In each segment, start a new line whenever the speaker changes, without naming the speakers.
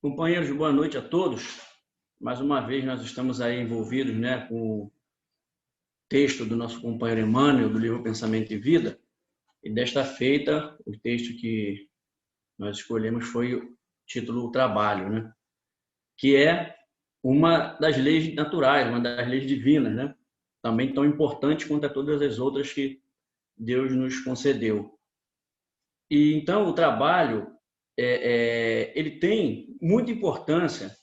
Companheiros, boa noite a todos. Mais uma vez nós estamos aí envolvidos, com o texto do nosso companheiro Emmanuel, do livro Pensamento e Vida. E desta feita, o texto que nós escolhemos foi o título O Trabalho, que é uma das leis naturais, uma das leis divinas, também tão importante quanto a todas as outras que Deus nos concedeu. E então o trabalho ele tem muita importância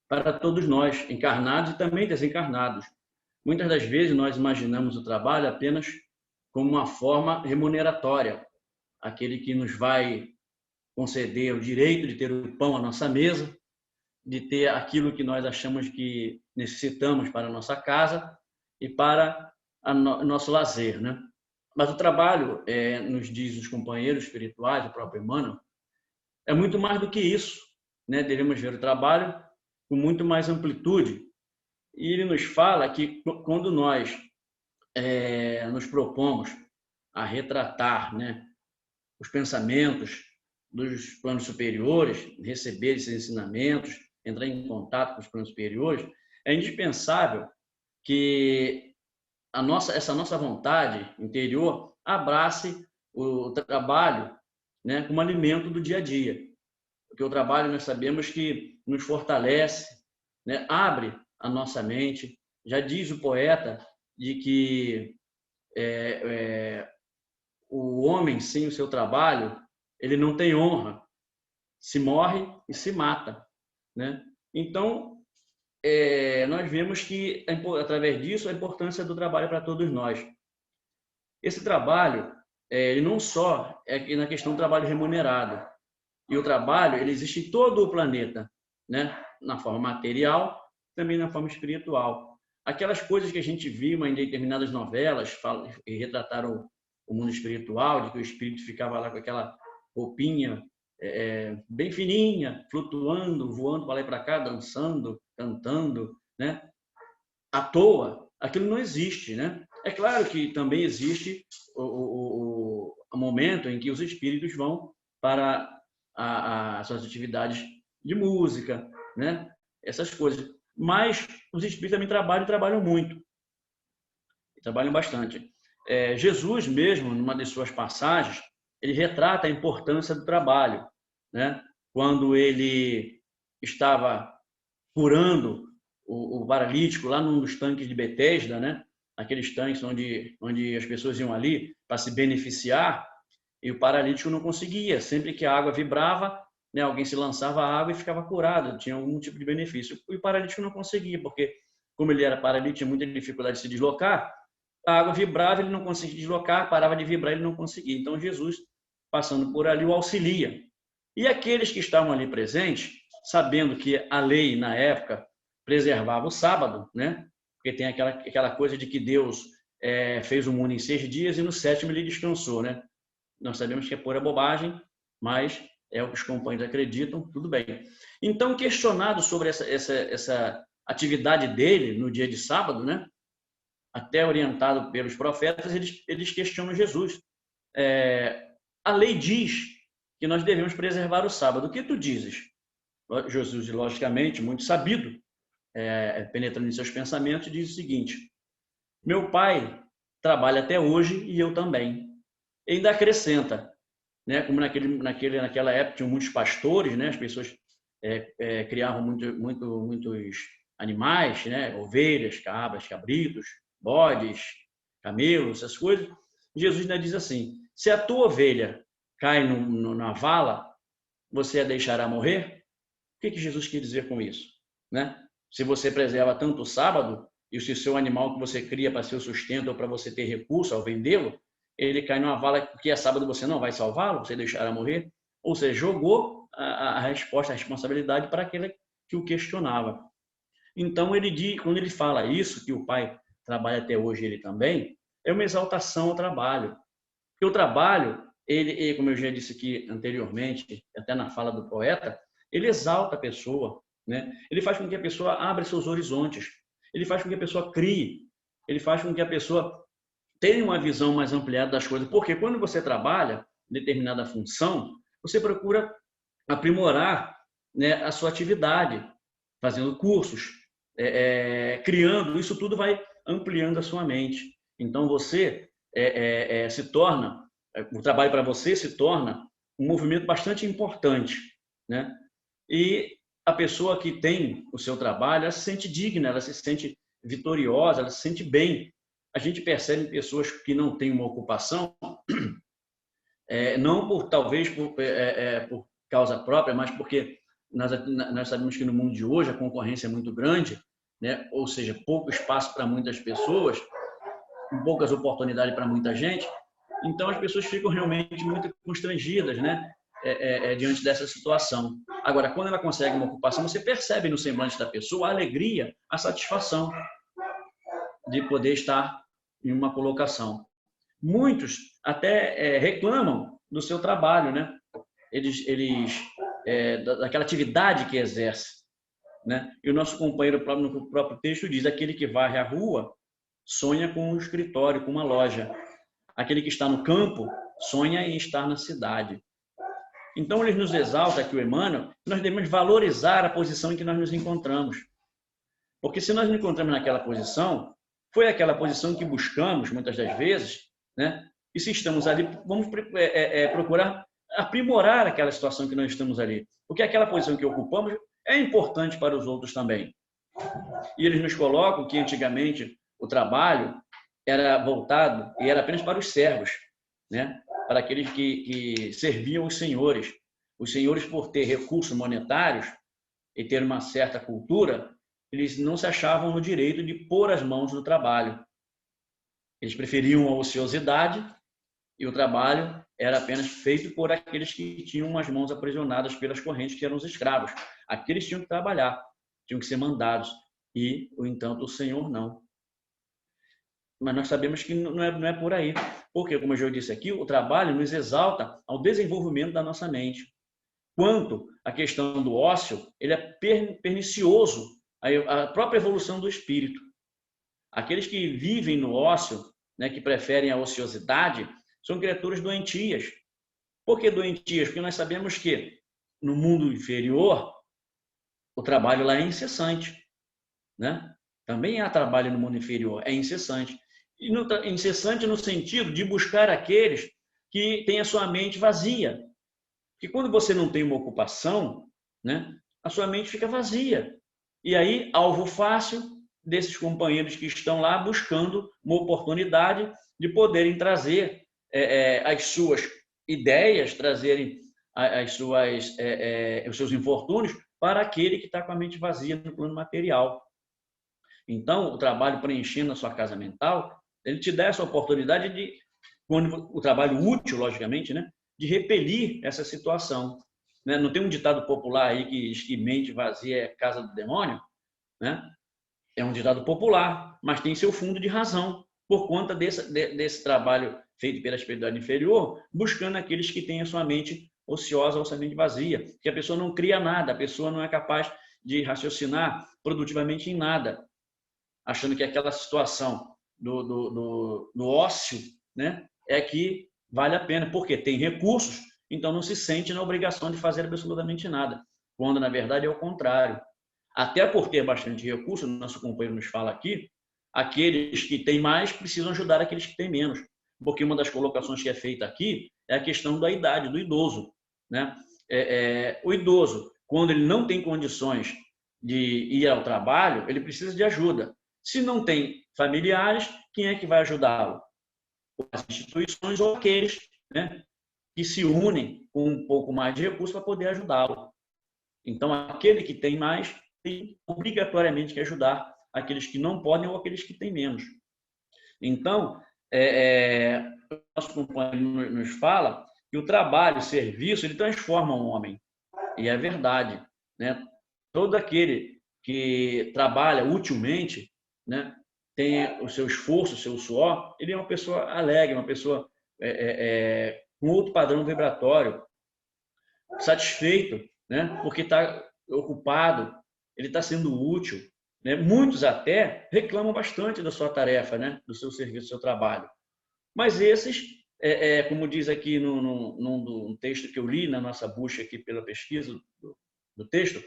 para todos nós, encarnados e também desencarnados. Muitas das vezes nós imaginamos o trabalho apenas como uma forma remuneratória, aquele que nos vai conceder o direito de ter o pão à nossa mesa, de ter aquilo que nós achamos que necessitamos para a nossa casa e para o nosso lazer, Mas o trabalho, nos diz os companheiros espirituais, o próprio Emmanuel, é muito mais do que isso, Devemos ver o trabalho com muito mais amplitude. E ele nos fala que quando nós nos propomos a retratar, os pensamentos dos planos superiores, receber esses ensinamentos, entrar em contato com os planos superiores, é indispensável que essa nossa vontade interior abrace o trabalho, como alimento do dia a dia. Porque o trabalho, nós sabemos que nos fortalece, abre a nossa mente. Já diz o poeta de que o homem sem o seu trabalho, ele não tem honra, se morre e se mata, Então, nós vemos que, através disso, a importância do trabalho para todos nós. Esse trabalho, ele não só é na questão do trabalho remunerado, e o trabalho, ele existe em todo o planeta, na forma material, também na forma espiritual. Aquelas coisas que a gente viu em determinadas novelas e retrataram o mundo espiritual, de que o espírito ficava lá com aquela roupinha bem fininha, flutuando, voando para lá e para cá, dançando, cantando, à toa, aquilo não existe, É claro que também existe o momento em que os espíritos vão para as suas atividades de música, essas coisas. Mas os espíritos também trabalham muito, trabalham bastante. Jesus mesmo, numa de suas passagens, ele retrata a importância do trabalho, Quando ele estava curando o paralítico lá num dos tanques de Betesda, aqueles tanques onde as pessoas iam ali para se beneficiar, e o paralítico não conseguia. Sempre que a água vibrava, alguém se lançava a água e ficava curado, tinha algum tipo de benefício. E o paralítico não conseguia, porque como ele era paralítico, tinha muita dificuldade de se deslocar, a água vibrava, ele não conseguia deslocar, parava de vibrar, ele não conseguia. Então Jesus, passando por ali, o auxilia. E aqueles que estavam ali presentes, sabendo que a lei, na época, preservava o sábado, Porque tem aquela coisa de que Deus fez o mundo em 6 dias e no 7º ele descansou, Nós sabemos que é pura bobagem, mas é o que os companheiros acreditam, tudo bem. Então, questionado sobre essa atividade dele no dia de sábado, até orientado pelos profetas, eles questionam Jesus. A lei diz que nós devemos preservar o sábado. O que tu dizes? Jesus, logicamente, muito sabido, penetrando em seus pensamentos, diz o seguinte: meu pai trabalha até hoje e eu também. E ainda acrescenta, como naquela época tinham muitos pastores, as pessoas criavam muitos animais, ovelhas, cabras, cabritos, bodes, camelos, essas coisas. Jesus ainda diz assim: se a tua ovelha cai na vala, você a deixará morrer? O que Jesus quer dizer com isso? Se você preserva tanto o sábado, e se o seu animal que você cria para seu sustento ou para você ter recurso ao vendê-lo, ele cai numa vala porque é sábado, você não vai salvá-lo, você deixará morrer? Ou seja, jogou a resposta, a responsabilidade para aquele que o questionava. Então, quando ele fala isso, que o pai trabalha até hoje, ele também, é uma exaltação ao trabalho. Porque o trabalho, ele, como eu já disse aqui anteriormente, até na fala do poeta, ele exalta a pessoa, Ele faz com que a pessoa abra seus horizontes, ele faz com que a pessoa crie, ele faz com que a pessoa tenha uma visão mais ampliada das coisas. Porque quando você trabalha em determinada função, você procura aprimorar né, a sua atividade, fazendo cursos, criando, isso tudo vai ampliando a sua mente. Então, você se torna, o trabalho para você se torna um movimento bastante importante, né? E a pessoa que tem o seu trabalho, ela se sente digna, ela se sente vitoriosa, ela se sente bem. A gente percebe pessoas que não têm uma ocupação, não por talvez por causa própria, mas porque nós sabemos que no mundo de hoje a concorrência é muito grande, né? Ou seja, pouco espaço para muitas pessoas, poucas oportunidades para muita gente. Então as pessoas ficam realmente muito constrangidas, né? Diante dessa situação. Agora, quando ela consegue uma ocupação, você percebe no semblante da pessoa a alegria, a satisfação de poder estar em uma colocação. Muitos até reclamam do seu trabalho, né? Daquela atividade que exerce, né? E o nosso companheiro no próprio texto diz: aquele que varre a rua sonha com um escritório, com uma loja. Aquele que está no campo sonha em estar na cidade. Então, ele nos exalta aqui, o Emmanuel, que nós devemos valorizar a posição em que nós nos encontramos. Porque se nós nos encontramos naquela posição, foi aquela posição que buscamos, muitas das vezes, né? E se estamos ali, vamos procurar aprimorar aquela situação que nós estamos ali. Porque aquela posição que ocupamos é importante para os outros também. E eles nos colocam que, antigamente, o trabalho era voltado e era apenas para os servos, né? Para aqueles que serviam os senhores. Os senhores, por ter recursos monetários e ter uma certa cultura, eles não se achavam no direito de pôr as mãos no trabalho. Eles preferiam a ociosidade e o trabalho era apenas feito por aqueles que tinham as mãos aprisionadas pelas correntes, que eram os escravos. Aqueles tinham que trabalhar, tinham que ser mandados, e, no entanto, o Senhor não. Mas nós sabemos que não é por aí. Porque, como eu já disse aqui, o trabalho nos exalta ao desenvolvimento da nossa mente. Quanto à questão do ócio, ele é pernicioso à própria evolução do espírito. Aqueles que vivem no ócio, né, que preferem a ociosidade, são criaturas doentias. Por que doentias? Porque nós sabemos que no mundo inferior, o trabalho lá é incessante, né? Também há trabalho no mundo inferior, é incessante. E incessante no sentido de buscar aqueles que têm a sua mente vazia. Porque quando você não tem uma ocupação, né, a sua mente fica vazia. E aí, alvo fácil desses companheiros que estão lá buscando uma oportunidade de poderem trazer as suas ideias, trazerem os seus infortúnios para aquele que está com a mente vazia no plano material. Então, o trabalho preenchendo a sua casa mental, ele te dá essa oportunidade de, quando o trabalho útil, logicamente, né, de repelir essa situação. Né? Não tem um ditado popular aí que diz que mente vazia é casa do demônio? Né? É um ditado popular, mas tem seu fundo de razão, por conta desse trabalho feito pela espiritualidade inferior, buscando aqueles que têm a sua mente ociosa ou sua mente vazia, que a pessoa não cria nada, a pessoa não é capaz de raciocinar produtivamente em nada, achando que aquela situação do ócio, né, é que vale a pena, porque tem recursos, então não se sente na obrigação de fazer absolutamente nada, quando na verdade é o contrário. Até por ter bastante recurso, nosso companheiro nos fala aqui, aqueles que têm mais precisam ajudar aqueles que têm menos, porque uma das colocações que é feita aqui é a questão da idade, do idoso, né? O idoso, quando ele não tem condições de ir ao trabalho, ele precisa de ajuda. Se não tem familiares, quem é que vai ajudá-lo? As instituições ou aqueles, né, que se unem com um pouco mais de recursos para poder ajudá-lo. Então, aquele que tem mais tem obrigatoriamente que ajudar aqueles que não podem ou aqueles que têm menos. Então, o nosso companheiro nos fala que o trabalho, o serviço, ele transforma um homem. E é verdade, né? Todo aquele que trabalha utilmente, né, tem o seu esforço, o seu suor, ele é uma pessoa alegre, uma pessoa com outro padrão vibratório, satisfeito, né, porque está ocupado, ele está sendo útil. Né? Muitos até reclamam bastante da sua tarefa, né, do seu serviço, do seu trabalho. Mas esses, como diz aqui num texto que eu li na nossa busca aqui pela pesquisa do texto,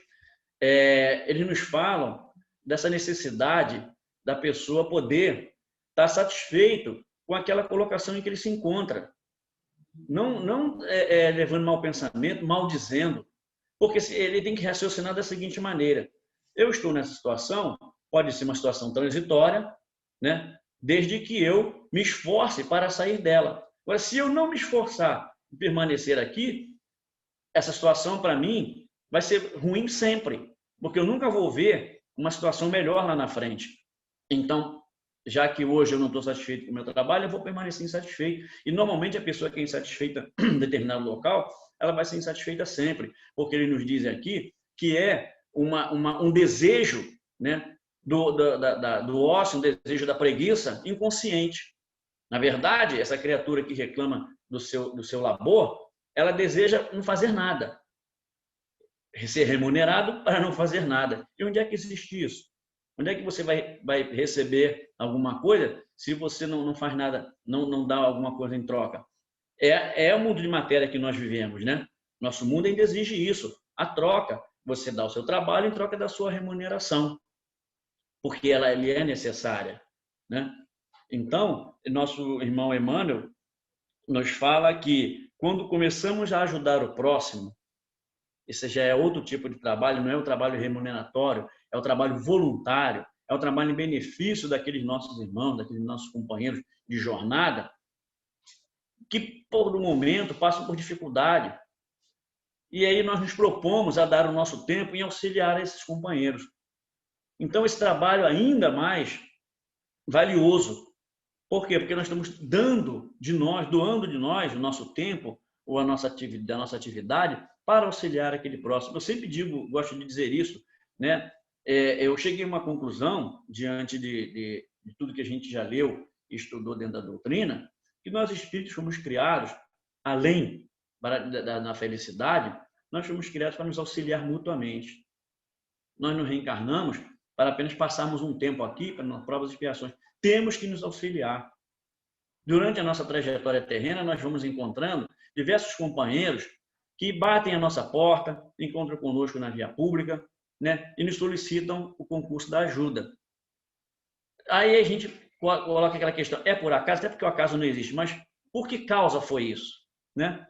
eles nos falam dessa necessidade da pessoa poder estar satisfeito com aquela colocação em que ele se encontra. Não levando mau pensamento, maldizendo, porque ele tem que raciocinar da seguinte maneira: eu estou nessa situação, pode ser uma situação transitória, né? Desde que eu me esforce para sair dela. Agora, se eu não me esforçar e permanecer aqui, essa situação para mim vai ser ruim sempre, porque eu nunca vou ver uma situação melhor lá na frente. Então, já que hoje eu não estou satisfeito com o meu trabalho, eu vou permanecer insatisfeito. E normalmente a pessoa que é insatisfeita em determinado local, ela vai ser insatisfeita sempre, porque ele nos diz aqui que é um desejo, né, do ócio, um desejo da preguiça inconsciente. Na verdade, essa criatura que reclama do seu labor, ela deseja não fazer nada, ser remunerado para não fazer nada. E onde é que existe isso? Onde é que você vai receber alguma coisa se você não faz nada, não dá alguma coisa em troca? É o mundo de matéria que nós vivemos, né? Nosso mundo ainda exige isso, a troca. Você dá o seu trabalho em troca da sua remuneração, porque ela é necessária, né? Então, nosso irmão Emmanuel nos fala que quando começamos a ajudar o próximo, esse já é outro tipo de trabalho, não é o trabalho remuneratório, é o trabalho voluntário, é o trabalho em benefício daqueles nossos irmãos, daqueles nossos companheiros de jornada, que por um momento passam por dificuldade. E aí nós nos propomos a dar o nosso tempo em auxiliar esses companheiros. Então esse trabalho ainda mais valioso. Por quê? Porque nós estamos doando de nós o nosso tempo ou a nossa atividade para auxiliar aquele próximo. Eu sempre digo, gosto de dizer isso, né? Eu cheguei a uma conclusão, diante de tudo que a gente já leu e estudou dentro da doutrina, que nós espíritos fomos criados, além da felicidade, nós fomos criados para nos auxiliar mutuamente. Nós nos reencarnamos para apenas passarmos um tempo aqui, para nas provas e expiações. Temos que nos auxiliar. Durante a nossa trajetória terrena, nós vamos encontrando diversos companheiros que batem a nossa porta, encontram conosco na via pública, né, e nos solicitam o concurso da ajuda. Aí a gente coloca aquela questão: é por acaso? Até porque o acaso não existe, mas por que causa foi isso? Né?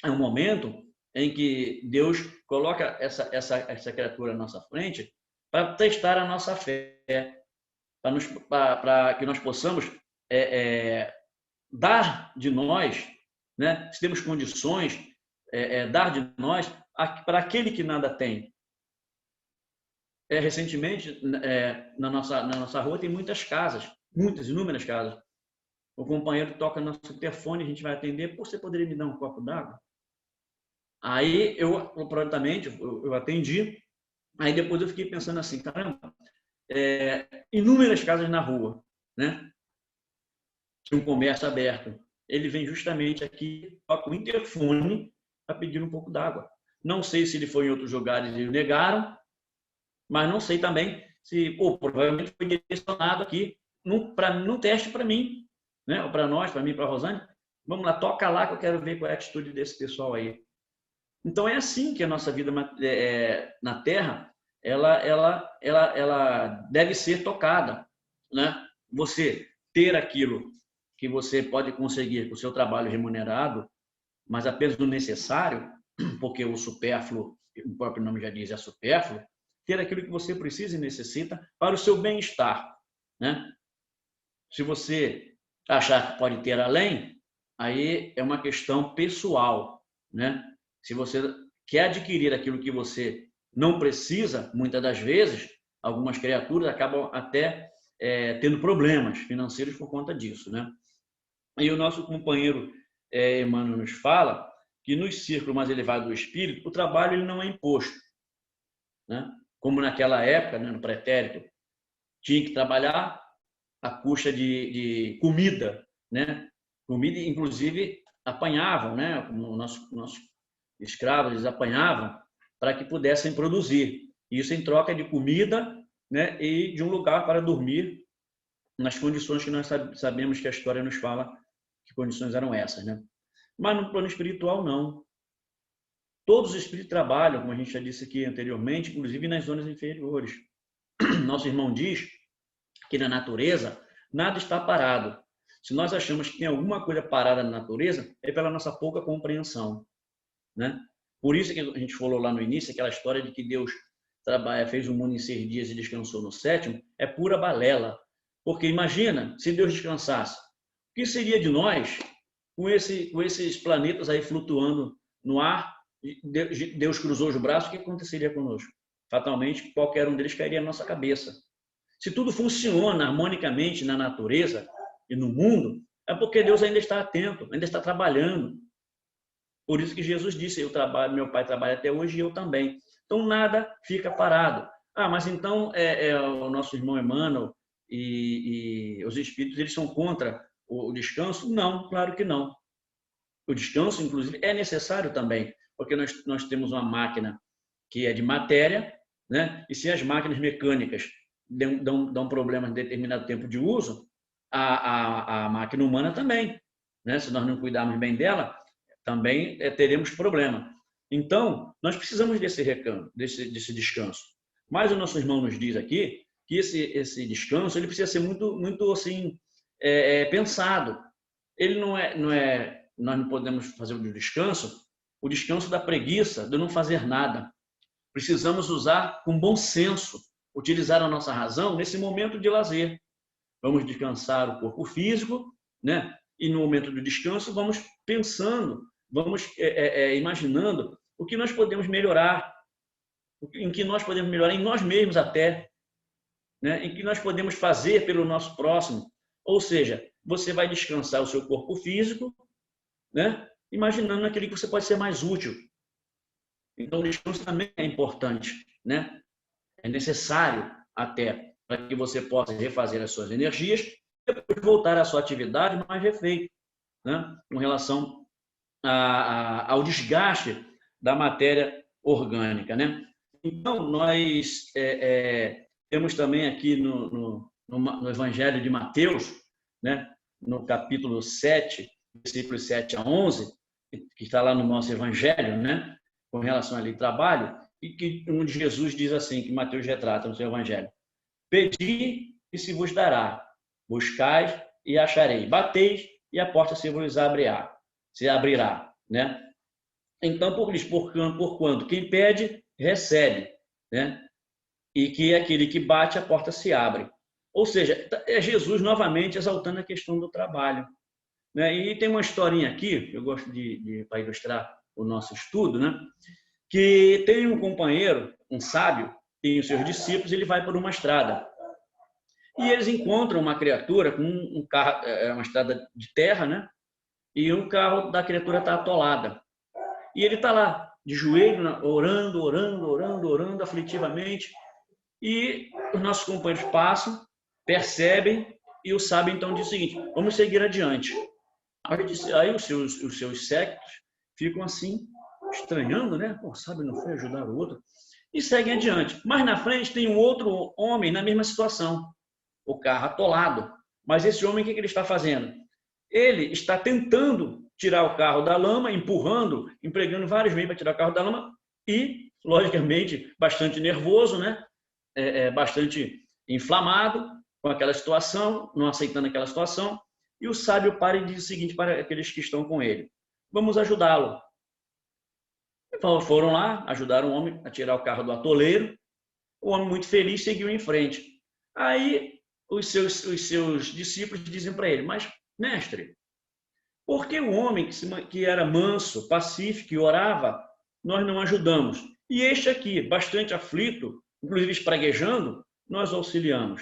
É um momento em que Deus coloca essa criatura à nossa frente para testar a nossa fé, para que nós possamos dar de nós, né, se temos condições, dar de nós para aquele que nada tem. Recentemente, na nossa rua tem muitas casas, inúmeras casas. O companheiro toca no nosso telefone, a gente vai atender: você poderia me dar um copo d'água? Aí eu, prontamente, eu atendi. Aí depois eu fiquei pensando assim: caramba, inúmeras casas na rua, né? Um comércio aberto. Ele vem justamente aqui, toca o interfone para pedir um pouco d'água. Não sei se ele foi em outros lugares e negaram, mas não sei também se, provavelmente foi direcionado aqui num teste para mim, né? Ou para nós, para mim, para a Rosane. Vamos lá, toca lá que eu quero ver qual é a atitude desse pessoal aí. Então é assim que a nossa vida na Terra ela deve ser tocada, né? Você ter aquilo que você pode conseguir com o seu trabalho remunerado, mas apenas o necessário, porque o supérfluo, o próprio nome já diz, é supérfluo. Ter aquilo que você precisa e necessita para o seu bem-estar, né? Se você achar que pode ter além, aí é uma questão pessoal, né? Se você quer adquirir aquilo que você não precisa, muitas das vezes, algumas criaturas acabam até tendo problemas financeiros por conta disso, né? E o nosso companheiro Emmanuel nos fala que nos círculos mais elevados do espírito, o trabalho ele não é imposto, né? Como naquela época, né, no pretérito, tinha que trabalhar à custa de comida, né? Comida, inclusive, apanhavam, né? Nossos escravos, eles apanhavam para que pudessem produzir. Isso em troca de comida, né? E de um lugar para dormir, nas condições que nós sabemos que a história nos fala que condições eram essas, né? Mas no plano espiritual, não. Todos os espíritos trabalham, como a gente já disse aqui anteriormente, inclusive nas zonas inferiores. Nosso irmão diz que na natureza nada está parado. Se nós achamos que tem alguma coisa parada na natureza, é pela nossa pouca compreensão, né? Por isso que a gente falou lá no início, aquela história de que Deus fez o mundo em 6 dias e descansou no sétimo, é pura balela. Porque imagina, se Deus descansasse, o que seria de nós com esses planetas aí flutuando no ar? Deus cruzou os braços, o que aconteceria conosco? Fatalmente, qualquer um deles cairia na nossa cabeça. Se tudo funciona harmonicamente na natureza e no mundo, é porque Deus ainda está atento, ainda está trabalhando. Por isso que Jesus disse, eu trabalho, meu Pai trabalha até hoje e eu também. Então, nada fica parado. Ah, mas então o nosso irmão Emmanuel e os espíritos, eles são contra o descanso? Não, claro que não. O descanso, inclusive, é necessário também, porque nós temos uma máquina que é de matéria, né? E se as máquinas mecânicas dão problema em determinado tempo de uso, a máquina humana também, né? Se nós não cuidarmos bem dela, também teremos problema. Então, nós precisamos desse recanto, desse descanso. Mas o nosso irmão nos diz aqui que esse descanso ele precisa ser muito assim pensado. Ele não é nós não podemos fazer o descanso da preguiça, de não fazer nada. Precisamos usar com bom senso, utilizar a nossa razão nesse momento de lazer. Vamos descansar o corpo físico, né? E no momento do descanso vamos pensando, vamos imaginando o que nós podemos melhorar, em que nós podemos melhorar em nós mesmos até, né? Em que nós podemos fazer pelo nosso próximo. Ou seja, você vai descansar o seu corpo físico, né? Imaginando aquele que você pode ser mais útil. Então, o descanso também é importante, né? É necessário até para que você possa refazer as suas energias e depois voltar à sua atividade mais refeito, né? Com relação ao desgaste da matéria orgânica, né? Então, nós temos também aqui no Evangelho de Mateus, né? No capítulo 7, versículos 7 a 11, que está lá no nosso Evangelho, né? Com relação ali ao trabalho, e que onde Jesus diz assim, que Mateus retrata no seu Evangelho: pedi e se vos dará, buscais e acharei, bateis e a porta se vos abrirá, né? Então, por quanto quem pede, recebe, né? E que aquele que bate, a porta se abre. Ou seja, é Jesus novamente exaltando a questão do trabalho, né? E tem uma historinha aqui, eu gosto para ilustrar o nosso estudo, né? Que tem um companheiro, um sábio, tem os seus discípulos, ele vai por uma estrada. E eles encontram uma criatura com um carro, uma estrada de terra, né? E o carro da criatura está atolada. E ele está lá, de joelho, orando aflitivamente. E os nossos companheiros passam, percebem, e o sábio então diz o seguinte: vamos seguir adiante. Aí os seus séquitos ficam assim, estranhando, né? O sábio não foi ajudar o outro. E seguem adiante. Mas na frente tem um outro homem na mesma situação, o carro atolado. Mas esse homem, o que ele está fazendo? Ele está tentando tirar o carro da lama, empurrando, empregando vários meios para tirar o carro da lama e, logicamente, bastante nervoso, né? Bastante inflamado com aquela situação, não aceitando aquela situação. E o sábio para e diz o seguinte para aqueles que estão com ele: vamos ajudá-lo. Foram lá, ajudaram o homem a tirar o carro do atoleiro. O homem, muito feliz, seguiu em frente. Aí os seus discípulos dizem para ele: mas, mestre, por que o homem que era manso, pacífico e orava, nós não ajudamos? E este aqui, bastante aflito, inclusive espraguejando, nós auxiliamos.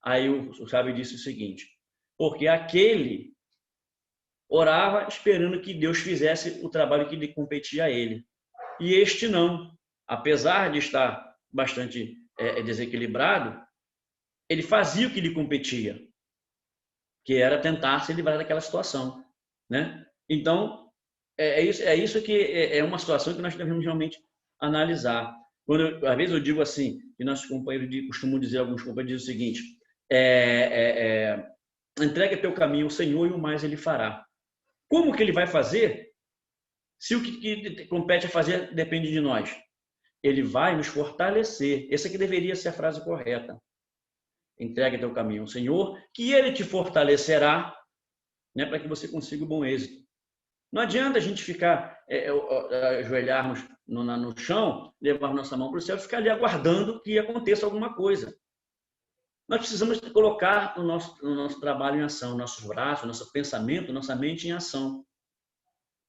Aí o sábio disse o seguinte: porque aquele orava esperando que Deus fizesse o trabalho que lhe competia a ele. E este não. Apesar de estar bastante desequilibrado, ele fazia o que lhe competia, que era tentar se livrar daquela situação, né? Então, isso que é uma situação que nós devemos realmente analisar. Às vezes eu digo assim, e nossos companheiros costumam dizer, alguns companheiros dizem o seguinte: entrega teu caminho ao Senhor e o mais ele fará. Como que ele vai fazer Se o que compete a fazer depende de nós, ele vai nos fortalecer. Essa que deveria ser a frase correta. Entregue teu caminho ao Senhor, que ele te fortalecerá, né, para que você consiga o bom êxito. Não adianta a gente ficar, ajoelharmos no chão, levar nossa mão para o céu e ficar ali aguardando que aconteça alguma coisa. Nós precisamos colocar o nosso trabalho em ação, nossos braços, nosso pensamento, nossa mente em ação.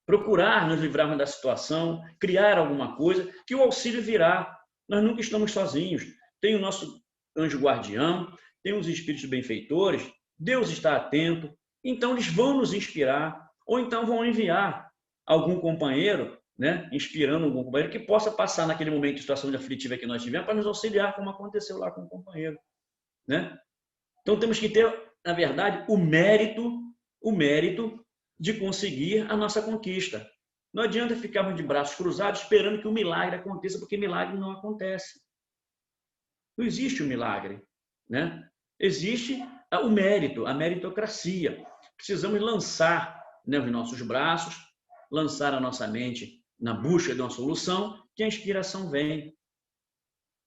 Procurar nos livrarmos da situação, criar alguma coisa, que o auxílio virá. Nós nunca estamos sozinhos. Tem o nosso anjo guardião, tem os espíritos benfeitores, Deus está atento, então eles vão nos inspirar, ou então vão enviar algum companheiro, né, inspirando algum companheiro que possa passar naquele momento de situação de aflitiva que nós tivemos para nos auxiliar, como aconteceu lá com o companheiro, né? Então temos que ter, na verdade, o mérito de conseguir a nossa conquista. Não adianta ficarmos de braços cruzados esperando que o milagre aconteça, porque milagre não acontece. Não existe o milagre, né? Existe o mérito, a meritocracia. Precisamos lançar, né, os nossos braços, lançar a nossa mente na busca de uma solução, que a inspiração vem.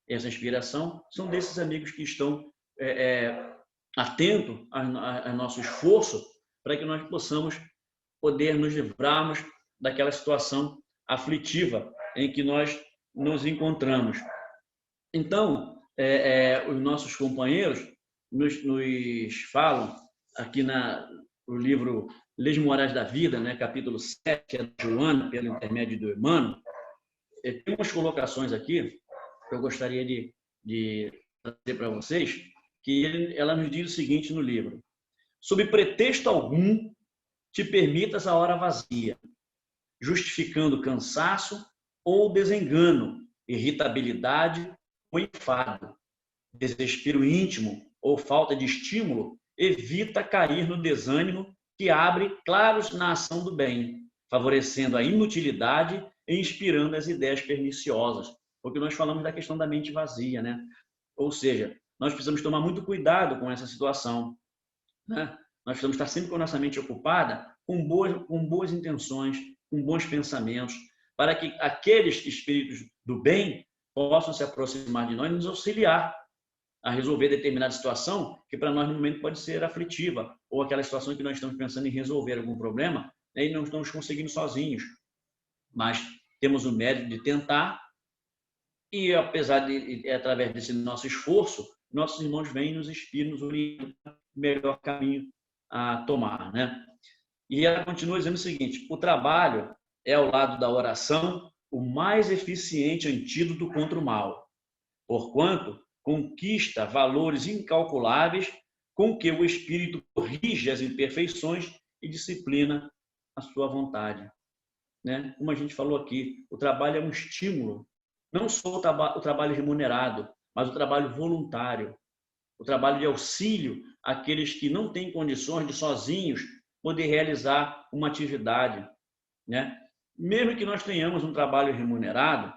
Essa inspiração são desses amigos que estão atentos ao nosso esforço para que nós possamos poder nos livrarmos daquela situação aflitiva em que nós nos encontramos. Então, os nossos companheiros nos falam aqui no livro Leis Morais da Vida, né, capítulo 7, que é de Joana, pelo intermédio do Emmanuel. Tem umas colocações aqui que eu gostaria de trazer para vocês, que ela nos diz o seguinte no livro: sob pretexto algum, te permitas a hora vazia, justificando cansaço ou desengano, irritabilidade ou enfado, desespero íntimo ou falta de estímulo, evita cair no desânimo que abre claros na ação do bem, favorecendo a inutilidade e inspirando as ideias perniciosas. Porque nós falamos da questão da mente vazia, né? Ou seja, nós precisamos tomar muito cuidado com essa situação, né? Nós precisamos estar sempre com a nossa mente ocupada, com boas intenções, com bons pensamentos, para que aqueles espíritos do bem possam se aproximar de nós e nos auxiliar a resolver determinada situação que para nós no momento pode ser aflitiva, ou aquela situação que nós estamos pensando em resolver algum problema, né, e não estamos conseguindo sozinhos. Mas temos o mérito de tentar, e apesar de, através desse nosso esforço, nossos irmãos vêm nos inspiram, nos orientam o melhor caminho a tomar, né? E ela continua dizendo o seguinte: o trabalho é, ao lado da oração, o mais eficiente antídoto contra o mal, porquanto conquista valores incalculáveis com que o espírito corrige as imperfeições e disciplina a sua vontade, né? Como a gente falou aqui, o trabalho é um estímulo, não só o trabalho remunerado, mas o trabalho voluntário, o trabalho de auxílio àqueles que não têm condições de sozinhos poder realizar uma atividade, né? Mesmo que nós tenhamos um trabalho remunerado,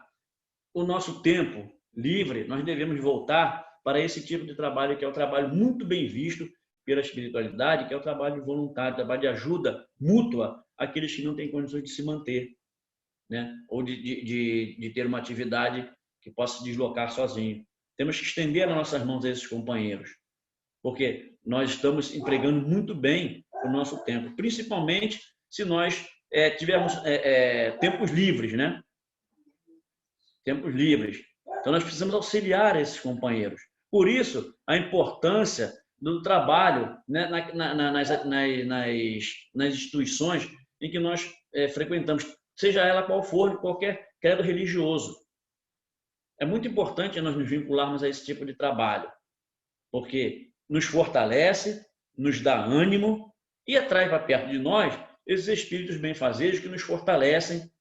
o nosso tempo livre, nós devemos voltar para esse tipo de trabalho, que é o trabalho muito bem visto pela espiritualidade, que é o trabalho voluntário, o trabalho de ajuda mútua àqueles que não têm condições de se manter, né? Ou de ter uma atividade que possa se deslocar sozinho. Temos que estender as nossas mãos a esses companheiros, porque nós estamos empregando muito bem o nosso tempo, principalmente se nós tivermos tempos livres, né? Tempos livres. Então, nós precisamos auxiliar esses companheiros. Por isso, a importância do trabalho, né, nas instituições em que nós frequentamos, seja ela qual for, de qualquer credo religioso. É muito importante nós nos vincularmos a esse tipo de trabalho, porque nos fortalece, nos dá ânimo e atrai para perto de nós esses espíritos benfazejos que nos fortalecem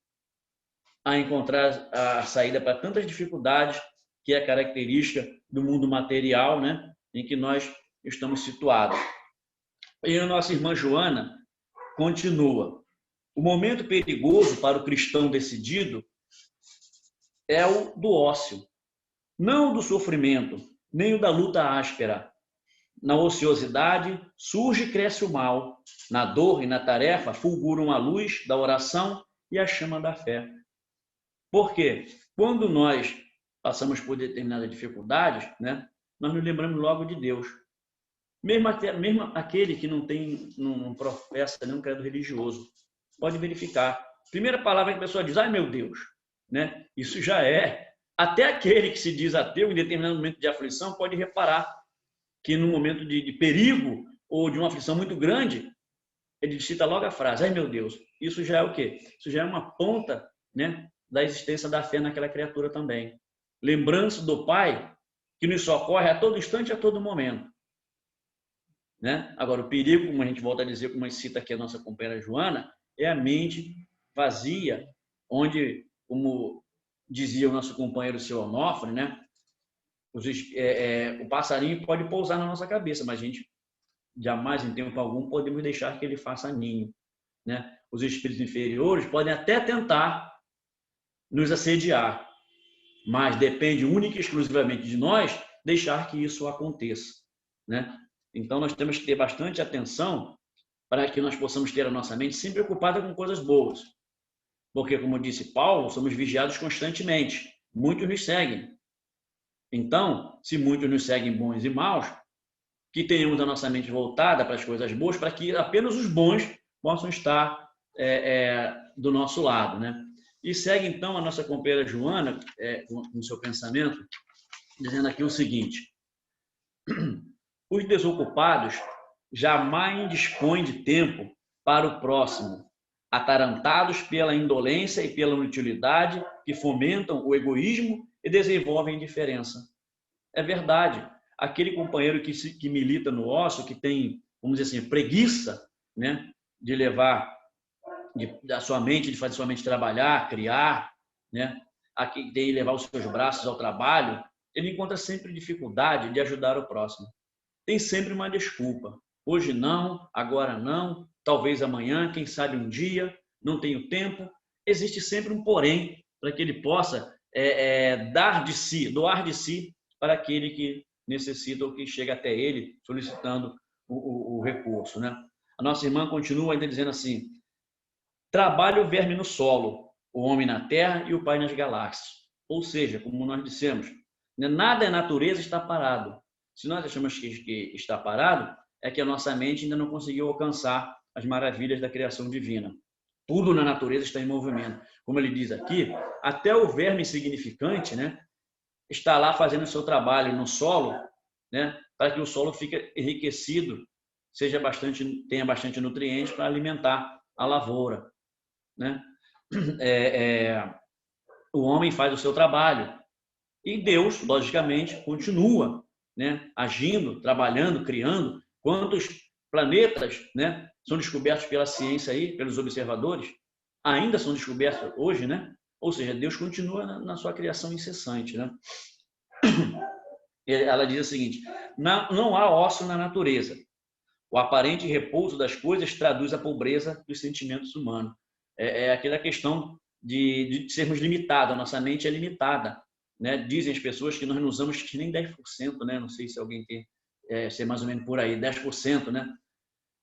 a encontrar a saída para tantas dificuldades que é característica do mundo material, né, em que nós estamos situados. E a nossa irmã Joana continua: o momento perigoso para o cristão decidido é o do ócio, não do sofrimento, nem o da luta áspera. Na ociosidade surge e cresce o mal, na dor e na tarefa fulguram a luz da oração e a chama da fé. Por quê? Quando nós passamos por determinadas dificuldades, né, nós nos lembramos logo de Deus. Mesmo aquele que não professa nenhum credo religioso, pode verificar. Primeira palavra que a pessoa diz, ai meu Deus, né? Isso já é. Até aquele que se diz ateu, em determinado momento de aflição, pode reparar que no momento de perigo ou de uma aflição muito grande, ele cita logo a frase, ai meu Deus. Isso já é o quê? Isso já é uma ponta, né, da existência da fé naquela criatura também. Lembrança do Pai que nos socorre a todo instante e a todo momento. Né? Agora, o perigo, como a gente volta a dizer, como cita aqui a nossa companheira Joana, é a mente vazia, onde, como dizia o nosso companheiro seu Onofre, né? O passarinho pode pousar na nossa cabeça, mas a gente jamais, em tempo algum, podemos deixar que ele faça ninho. Né? Os espíritos inferiores podem até tentar nos assediar, mas depende única e exclusivamente de nós deixar que isso aconteça. Né? Então, nós temos que ter bastante atenção para que nós possamos ter a nossa mente sempre ocupada com coisas boas. Porque, como disse Paulo, somos vigiados constantemente. Muitos nos seguem. Então, se muitos nos seguem, bons e maus, que tenhamos a nossa mente voltada para as coisas boas, para que apenas os bons possam estar do nosso lado. Né? E segue, então, a nossa companheira Joana, com o seu pensamento, dizendo aqui o seguinte: os desocupados jamais dispõem de tempo para o próximo, atarantados pela indolência e pela inutilidade que fomentam o egoísmo e desenvolvem indiferença. É verdade. Aquele companheiro que milita no ócio, que tem, vamos dizer assim, preguiça, né, de levar da sua mente, de fazer sua mente trabalhar, criar, né, de levar os seus braços ao trabalho, ele encontra sempre dificuldade de ajudar o próximo. Tem sempre uma desculpa. Hoje não, agora não, talvez amanhã, quem sabe um dia, não tenho tempo. Existe sempre um porém para que ele possa doar de si para aquele que necessita ou que chega até ele solicitando o recurso. Né? A nossa irmã continua ainda dizendo assim: trabalha o verme no solo, o homem na terra e o pai nas galáxias. Ou seja, como nós dissemos, nada é natureza está parado. Se nós achamos que está parado, é que a nossa mente ainda não conseguiu alcançar as maravilhas da criação divina. Tudo na natureza está em movimento. Como ele diz aqui, até o verme insignificante, né, está lá fazendo o seu trabalho no solo, né, para que o solo fique enriquecido, tenha bastante nutrientes para alimentar a lavoura. Né? O homem faz o seu trabalho e Deus, logicamente, continua, né, agindo, trabalhando, criando. Quantos planetas, né, são descobertos pela ciência aí, pelos observadores? Ainda são descobertos hoje, né? Ou seja, Deus continua na sua criação incessante, né? Ela diz o seguinte: não há ócio na natureza. O aparente repouso das coisas traduz a pobreza dos sentimentos humanos. Aquela questão de sermos limitados, a nossa mente é limitada. Né? Dizem as pessoas que nós não usamos que nem 10%, né? Não sei se alguém tem, se é mais ou menos por aí, 10%, né?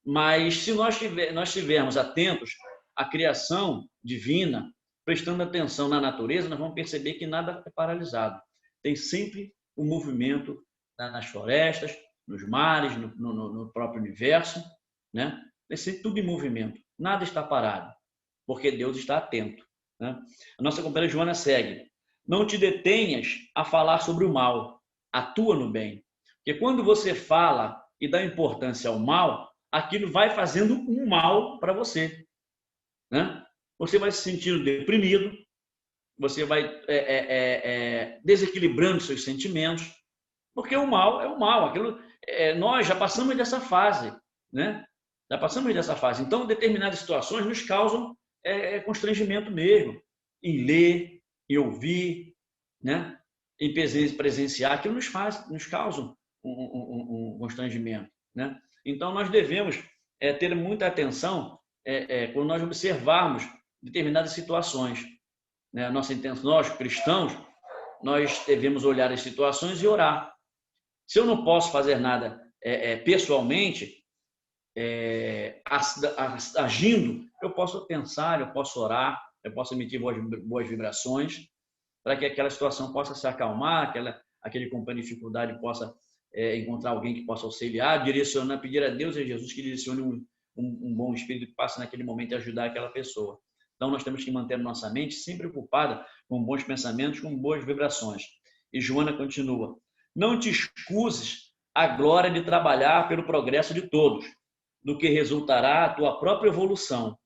Mas se nós estivermos atentos à criação divina, prestando atenção na natureza, nós vamos perceber que nada é paralisado. Tem sempre um movimento nas florestas, nos mares, no próprio universo, né? É sempre tudo em movimento, nada está parado, porque Deus está atento. Né? A nossa companheira Joana segue: não te detenhas a falar sobre o mal, atua no bem. Porque quando você fala e dá importância ao mal, aquilo vai fazendo um mal para você. Né? Você vai se sentindo deprimido, você vai desequilibrando seus sentimentos, porque o mal é o mal. Aquilo, nós já passamos dessa fase, né? Já passamos dessa fase. Então, determinadas situações nos causam constrangimento mesmo, em ler, em ouvir, né? Em presenciar, aquilo nos causa um constrangimento, né? Então, nós devemos ter muita atenção quando nós observarmos determinadas situações. Né? Nossa intenção, nós cristãos, nós devemos olhar as situações e orar. Se eu não posso fazer nada pessoalmente, agindo, eu posso pensar, eu posso orar, eu posso emitir boas vibrações, para que aquela situação possa se acalmar, aquele companheiro de dificuldade possa encontrar alguém que possa auxiliar, direcionar, pedir a Deus e a Jesus que direcione um bom espírito que passe naquele momento e ajudar aquela pessoa. Então, nós temos que manter nossa mente sempre ocupada com bons pensamentos, com boas vibrações. E Joana continua: não te excuses a glória de trabalhar pelo progresso de todos, do que resultará a tua própria evolução.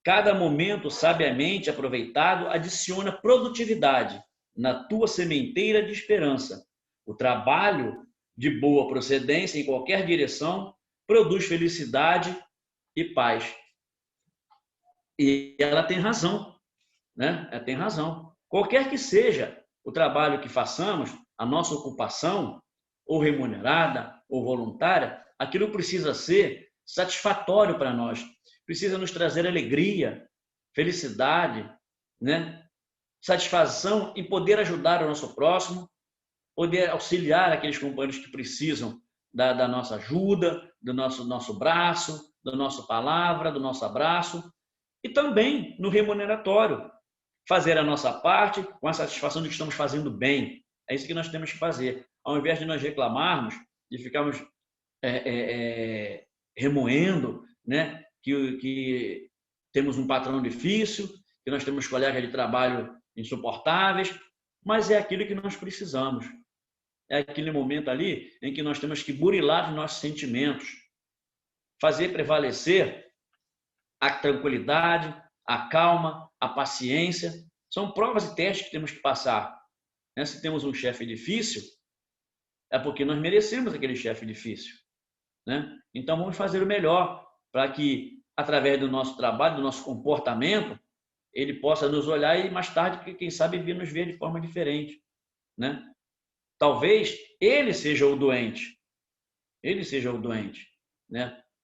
Cada momento sabiamente aproveitado adiciona produtividade na tua sementeira de esperança. O trabalho de boa procedência em qualquer direção produz felicidade e paz. E ela tem razão, né? Ela tem razão. Qualquer que seja o trabalho que façamos, a nossa ocupação, ou remunerada, ou voluntária, aquilo precisa ser satisfatório para nós. Precisa nos trazer alegria, felicidade, né? Satisfação em poder ajudar o nosso próximo, poder auxiliar aqueles companheiros que precisam da nossa ajuda, do nosso braço, da nossa palavra, do nosso abraço. E também no remuneratório, fazer a nossa parte com a satisfação de que estamos fazendo bem. É isso que nós temos que fazer. Ao invés de nós reclamarmos, de ficarmos remoendo, né, que temos um patrão difícil, que nós temos colegas de trabalho insuportáveis, mas é aquilo que nós precisamos. É aquele momento ali em que nós temos que burilar os nossos sentimentos, fazer prevalecer a tranquilidade, a calma, a paciência. São provas e testes que temos que passar. Se temos um chefe difícil, é porque nós merecemos aquele chefe difícil. Então, vamos fazer o melhor para que, através do nosso trabalho, do nosso comportamento, ele possa nos olhar e, mais tarde, quem sabe, vir nos ver de forma diferente. Talvez ele seja o doente. Ele seja o doente.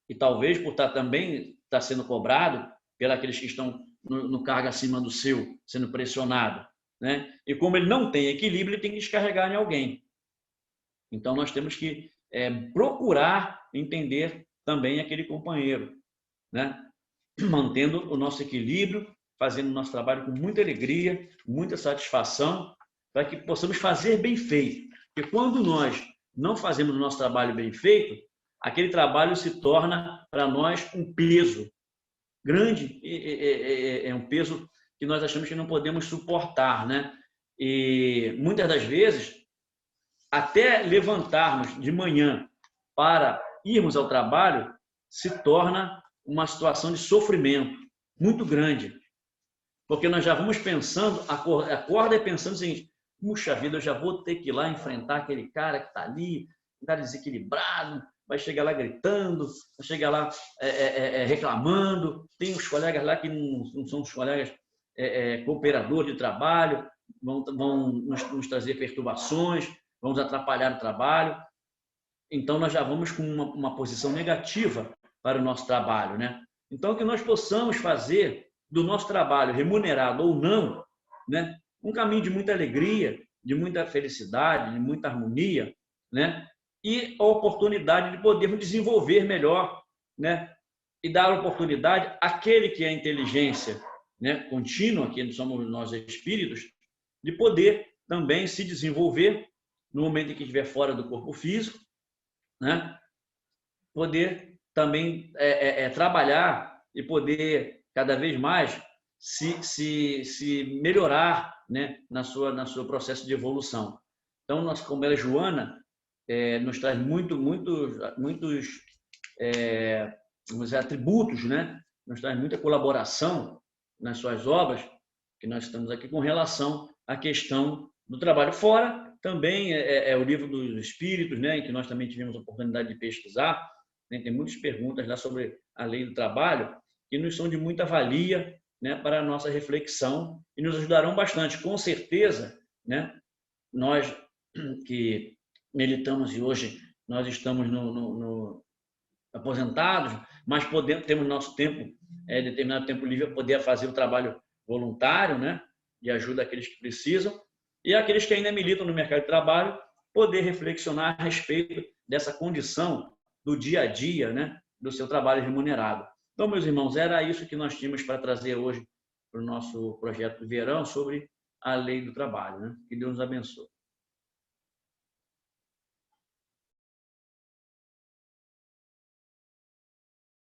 E talvez, por também estar sendo cobrado pelos que estão no cargo acima do seu, sendo pressionado. E como ele não tem equilíbrio, ele tem que descarregar em alguém. Então, nós temos que procurar entender também aquele companheiro, mantendo o nosso equilíbrio, fazendo o nosso trabalho com muita alegria, muita satisfação, para que possamos fazer bem feito. Porque quando nós não fazemos o nosso trabalho bem feito, aquele trabalho se torna para nós um peso grande, é um peso que nós achamos que não podemos suportar, E muitas das vezes, até levantarmos de manhã para irmos ao trabalho, se torna uma situação de sofrimento muito grande. Porque nós já vamos pensando, acorda e pensando assim: puxa vida, eu já vou ter que ir lá enfrentar aquele cara que está ali, está desequilibrado, vai chegar lá gritando, vai chegar lá reclamando. Tem uns colegas lá que não são os colegas cooperadores de trabalho, vão nos trazer perturbações, vão nos atrapalhar o trabalho. Então, nós já vamos com uma posição negativa para o nosso trabalho. Então, que nós possamos fazer do nosso trabalho, remunerado ou não, um caminho de muita alegria, de muita felicidade, de muita harmonia, e a oportunidade de podermos desenvolver melhor, e dar oportunidade àquele que é a inteligência contínua, que somos nós espíritos, de poder também se desenvolver no momento em que estiver fora do corpo físico, poder também trabalhar e poder cada vez mais se melhorar, na sua processo de evolução. Então, nossa companheira Joana nos traz muitos vamos dizer, atributos, nos traz muita colaboração nas suas obras, que nós estamos aqui com relação à questão do trabalho. Fora também o livro dos Espíritos, em que nós também tivemos a oportunidade de pesquisar. Tem muitas perguntas lá sobre a lei do trabalho que nos são de muita valia, para a nossa reflexão e nos ajudarão bastante. Com certeza, nós que militamos e hoje nós estamos aposentados, mas temos nosso tempo, determinado tempo livre, para poder fazer o trabalho voluntário, de ajuda àqueles que precisam, e aqueles que ainda militam no mercado de trabalho, poder reflexionar a respeito dessa condição do dia a dia, do seu trabalho remunerado. Então, meus irmãos, era isso que nós tínhamos para trazer hoje para o nosso projeto de verão sobre a lei do trabalho, né? Que Deus nos abençoe.